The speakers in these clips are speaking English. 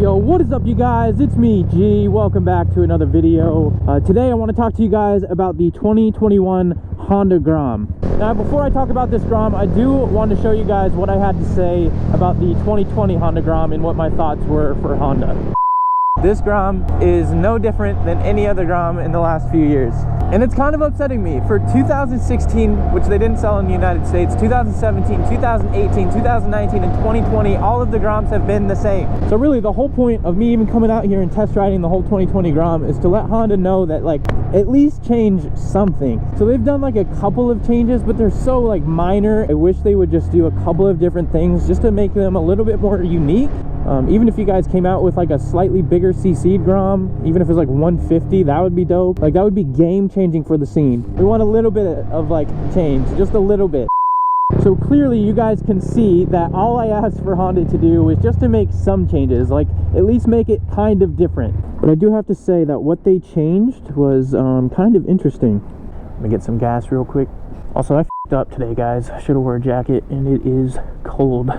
Yo, what is up you guys? It's me, G. Welcome back to another video. Today I want to talk to you guys about the 2021 Honda Grom. Now before I talk about this Grom, I do want to show you guys what I had to say about the 2020 Honda Grom and what my thoughts were for Honda. This Grom is no different than any other Grom in the last few years. And it's kind of upsetting me. For 2016, which they didn't sell in the United States, 2017, 2018, 2019, and 2020, all of the Groms have been the same. So really the whole point of me even coming out here and test riding the whole 2020 Grom is to let Honda know that like at least change something. So they've done like a couple of changes, but they're so like minor. I wish they would just do a couple of different things just to make them a little bit more unique. Even if you guys came out with like a slightly bigger CC'd Grom, even if it was like 150, that would be dope. Like that would be game changing for the scene. We want a little bit of like change, just a little bit. So clearly you guys can see that all I asked for Honda to do was just to make some changes, like at least make it kind of different. But I do have to say that what they changed was kind of interesting. Let me get some gas real quick. Also, I f***ed up today, guys. I should have worn a jacket and it is cold.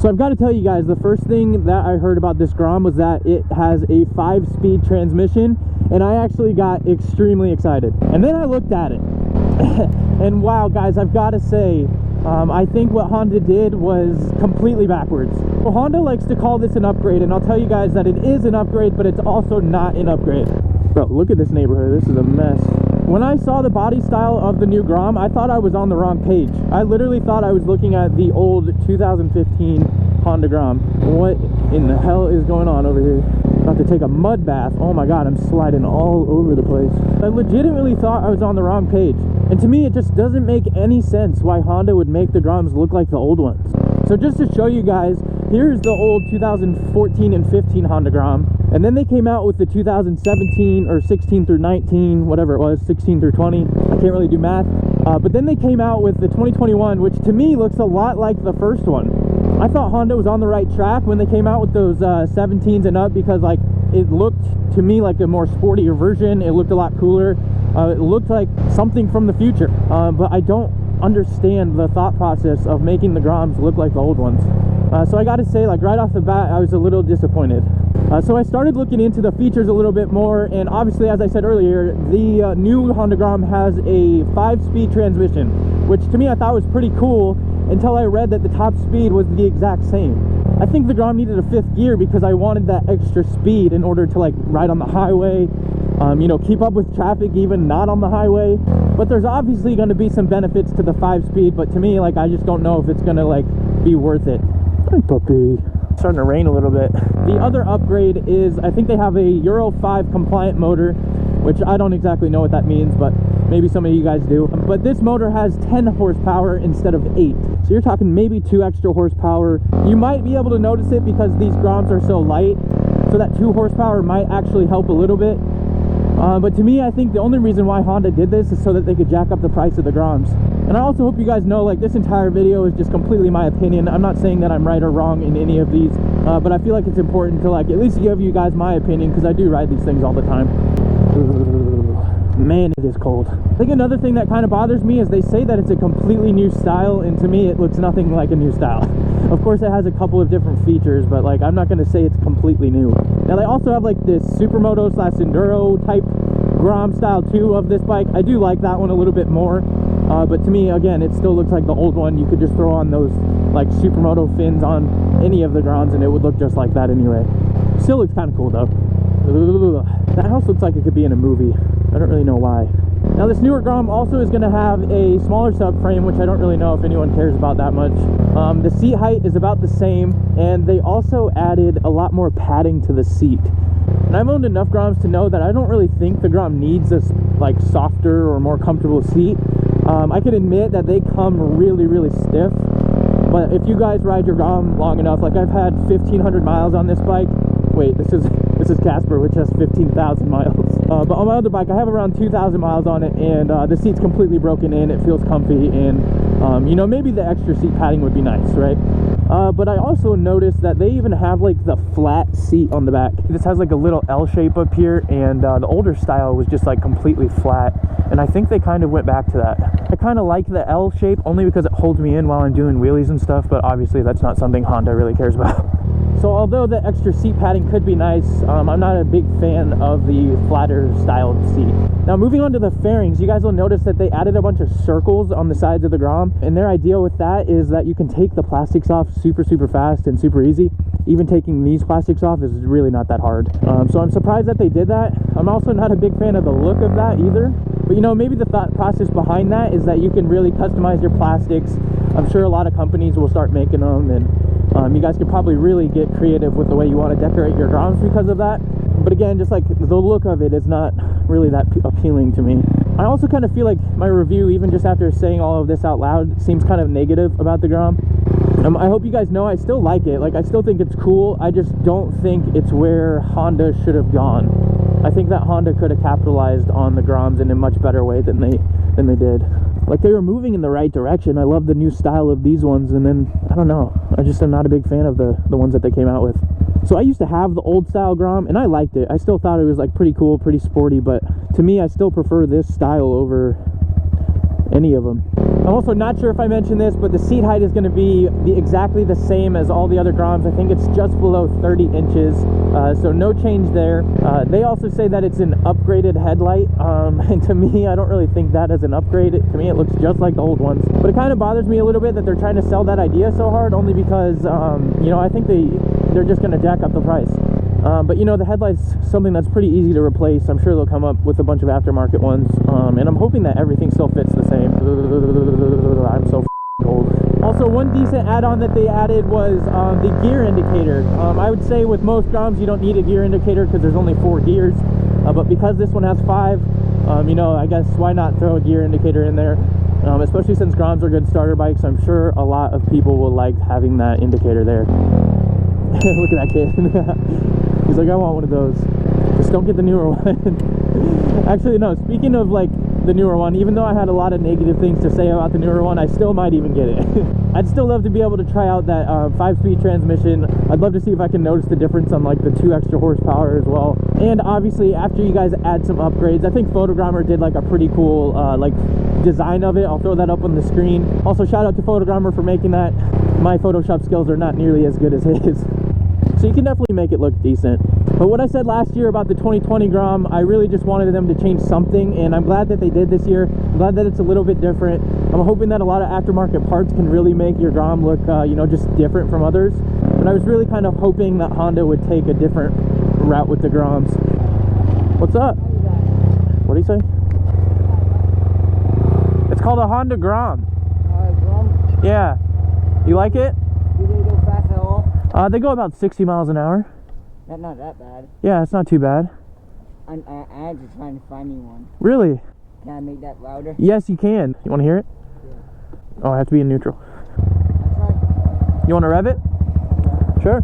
So I've got to tell you guys, the first thing that I heard about this Grom was that it has a 5-speed transmission, and I actually got extremely excited. And then I looked at it, and wow, guys, I've got to say, I think what Honda did was completely backwards. Well, Honda likes to call this an upgrade, and I'll tell you guys that it is an upgrade, but it's also not an upgrade. Bro, look at this neighborhood. This is a mess. When I saw the body style of the new Grom, I thought I was on the wrong page. I literally thought I was looking at the old 2015 Honda Grom. What in the hell is going on over here? About to take a mud bath. Oh my god, I'm sliding all over the place. I legitimately thought I was on the wrong page. And to me, it just doesn't make any sense why Honda would make the Groms look like the old ones. So just to show you guys, here's the old 2014 and 15 Honda Grom. And then they came out with the 2017 or 16 through 19, whatever it was, 16 through 20. I can't really do math. But then they came out with the 2021, which to me looks a lot like the first one. I thought Honda was on the right track when they came out with those 17s and up, because like it looked to me like a more sportier version. It looked a lot cooler. It looked like something from the future. But I don't understand the thought process of making the Groms look like the old ones. So I gotta say, like right off the bat, I was a little disappointed. So I started looking into the features a little bit more, and obviously, as I said earlier, the new Honda Grom has a 5-speed transmission, which to me I thought was pretty cool until I read that the top speed was the exact same. I think the Grom needed a 5th gear because I wanted that extra speed in order to like ride on the highway, you know, keep up with traffic even not on the highway. But there's obviously going to be some benefits to the 5-speed, but to me, like, I just don't know if it's going to like be worth it. Hi, puppy. It's starting to rain a little bit. The other upgrade is, I think they have a Euro 5 compliant motor, which I don't exactly know what that means, but maybe some of you guys do. But this motor has 10 horsepower instead of 8. So you're talking maybe 2 extra horsepower. You might be able to notice it because these Groms are so light, so that 2 horsepower might actually help a little bit. But to me, I think the only reason why Honda did this is so that they could jack up the price of the Groms. And I also hope you guys know, like, this entire video is just completely my opinion. I'm not saying that I'm right or wrong in any of these, but I feel like it's important to, like, at least give you guys my opinion, because I do ride these things all the time. Man, it is cold. I think another thing that kind of bothers me is they say that it's a completely new style, and to me it looks nothing like a new style. Of course it has a couple of different features, but like I'm not going to say it's completely new. Now they also have like this supermoto / enduro type Grom style too of this bike. I do like that one a little bit more, but to me, again, it still looks like the old one. You could just throw on those like supermoto fins on any of the Groms and it would look just like that anyway. Still looks kind of cool though. That house looks like it could be in a movie. I don't really know why. Now this newer Grom also is going to have a smaller subframe, which I don't really know if anyone cares about that much. The seat height is about the same, and they also added a lot more padding to the seat. And I've owned enough Groms to know that I don't really think the Grom needs a like softer or more comfortable seat. I can admit that they come really, really stiff, but if you guys ride your Grom long enough, like I've had 1,500 miles on this bike. Wait, this is Casper, which has 15,000 miles. But on my other bike, I have around 2,000 miles on it, and the seat's completely broken in. It feels comfy, and you know, maybe the extra seat padding would be nice, right? But I also noticed that they even have like the flat seat on the back. This has like a little L shape up here, and the older style was just like completely flat, and I think they kind of went back to that. I kind of like the L shape only because it holds me in while I'm doing wheelies and stuff, but obviously that's not something Honda really cares about. So although the extra seat padding could be nice, I'm not a big fan of the flatter styled seat. Now moving on to the fairings, you guys will notice that they added a bunch of circles on the sides of the Grom, and their idea with that is that you can take the plastics off super fast and super easy. Even taking these plastics off is really not that hard. So I'm surprised that they did that. I'm also not a big fan of the look of that either, but you know, maybe the thought process behind that is that you can really customize your plastics. I'm sure a lot of companies will start making them, and you guys could probably really get creative with the way you want to decorate your Groms because of that. But again, just like the look of it is not really that appealing to me. I also kind of feel like my review, even just after saying all of this out loud, seems kind of negative about the Grom. I hope you guys know I still like it. Like, I still think it's cool. I just don't think it's where Honda should have gone. I think that Honda could have capitalized on the Groms in a much better way than they did. Like, they were moving in the right direction. I love the new style of these ones, and then I don't know, I just am not a big fan of the ones that they came out with. So I used to have the old style Grom, and I liked it. I still thought it was like pretty cool, pretty sporty, but to me I still prefer this style over any of them. I'm also not sure if I mentioned this, but the seat height is going to be exactly the same as all the other Groms. I think it's just below 30 inches, so no change there. They also say that it's an upgraded headlight, and to me, I don't really think that as an upgrade. To me, it looks just like the old ones. But it kind of bothers me a little bit that they're trying to sell that idea so hard, only because, you know, I think they're just going to jack up the price. But you know, the headlight's something that's pretty easy to replace. I'm sure they'll come up with a bunch of aftermarket ones, and I'm hoping that everything still fits the same. I'm so old. Also, one decent add-on that they added was the gear indicator. I would say with most Groms you don't need a gear indicator because there's only 4 gears, but because this one has 5, you know, I guess why not throw a gear indicator in there, especially since Groms are good starter bikes. I'm sure a lot of people will like having that indicator there. Look at that kid. He's like, I want one of those. Just don't get the newer one. Actually, no, speaking of like the newer one, even though I had a lot of negative things to say about the newer one, I still might even get it. I'd still love to be able to try out that 5-speed transmission. I'd love to see if I can notice the difference on like the 2 extra horsepower as well. And obviously, after you guys add some upgrades, I think Photogrammer did like a pretty cool like design of it. I'll throw that up on the screen. Also, shout out to Photogrammer for making that. My Photoshop skills are not nearly as good as his. So you can definitely make it look decent. But what I said last year about the 2020 Grom, I really just wanted them to change something, and I'm glad that they did this year. I'm glad that it's a little bit different. I'm hoping that a lot of aftermarket parts can really make your Grom look, you know, just different from others. But I was really kind of hoping that Honda would take a different route with the Groms. What's up? What do you say? It's called a Honda Grom. Grom? Yeah. You like it? Do they go fast at all? They go about 60 miles an hour. That's not that bad. Yeah, it's not too bad. I'm just trying to find me one. Really? Can I make that louder? Yes, you can. You want to hear it? Yeah. Oh, I have to be in neutral. That's right. You want to rev it? Yeah. Sure.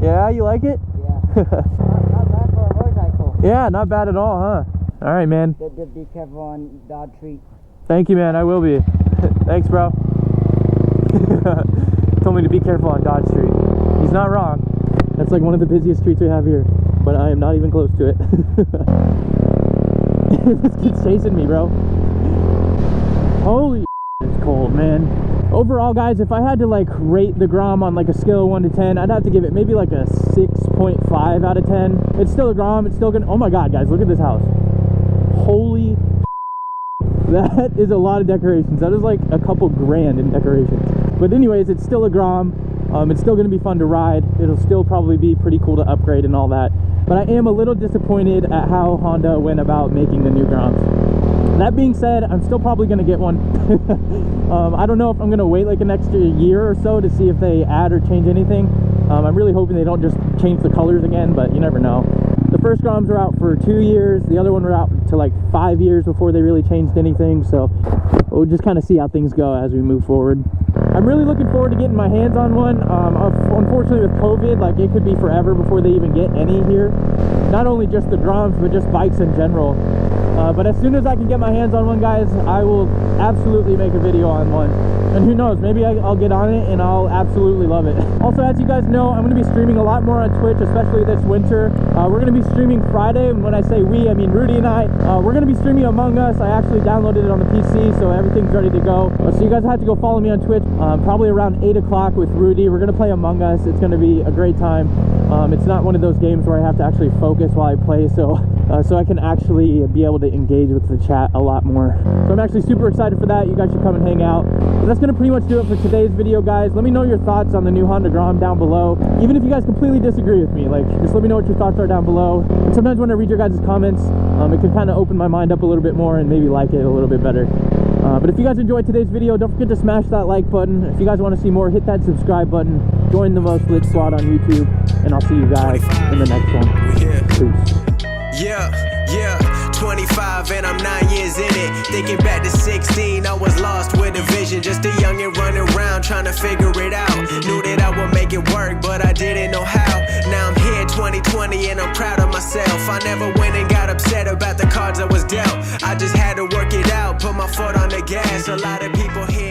Yeah, you like it? Yeah. not bad for a motorcycle. Yeah, not bad at all, huh? All right, man. Be careful on Dodge Street. Thank you, man. I will be. Thanks, bro. Told me to be careful on Dodge Street. He's not wrong. That's like one of the busiest streets we have here, but I am not even close to it. This kid's chasing me, bro. Holy it's cold, man. Overall, guys, if I had to like rate the Grom on like a scale of 1 to 10, I'd have to give it maybe like a 6.5 out of 10. It's still a Grom. It's still gonna. Oh my God, guys, look at this house. Holy. That is a lot of decorations. That is like a couple grand in decorations. But anyways, it's still a Grom. It's still going to be fun to ride. It'll still probably be pretty cool to upgrade and all that. But I am a little disappointed at how Honda went about making the new Groms. That being said, I'm still probably going to get one. I don't know if I'm going to wait like an extra year or so to see if they add or change anything. I'm really hoping they don't just change the colors again, but you never know. The first Groms were out for 2 years. The other one were out to like 5 years before they really changed anything. So we'll just kind of see how things go as we move forward. I'm really looking forward to getting my hands on one. Unfortunately with COVID, like it could be forever before they even get any here. Not only just the Groms, but just bikes in general. But as soon as I can get my hands on one, guys, I will absolutely make a video on one. And who knows, maybe I'll get on it and I'll absolutely love it. Also, as you guys know, I'm going to be streaming a lot more on Twitch, especially this winter. We're going to be streaming Friday, and when I say we, I mean Rudi and I. We're going to be streaming Among Us. I actually downloaded it on the PC, so everything's ready to go. So you guys have to go follow me on Twitch, probably around 8 o'clock with Rudi. We're going to play Among Us. It's going to be a great time. It's not one of those games where I have to actually focus while I play, so I can actually be able to engage with the chat a lot more. So I'm actually super excited for that. You guys should come and hang out. But that's going to pretty much do it for today's video, guys. Let me know your thoughts on the new Honda Grom down below. Even if you guys completely disagree with me, like, just let me know what your thoughts are down below. And sometimes when I read your guys' comments, it can kind of open my mind up a little bit more and maybe like it a little bit better. But if you guys enjoyed today's video, don't forget to smash that like button. If you guys want to see more, hit that subscribe button. Join the Most Lit Squad on YouTube, and I'll see you guys in the next one. Peace. Yeah, 25 and I'm 9 years in it. Thinking back to 16, I was lost with a vision. Just a youngin' running around trying to figure it out. Knew that I would make it work, but I didn't know how. Now I'm here 2020 and I'm proud of myself. I never went and got upset about the cards I was dealt. I just had to work it out, put my foot on the gas. A lot of people here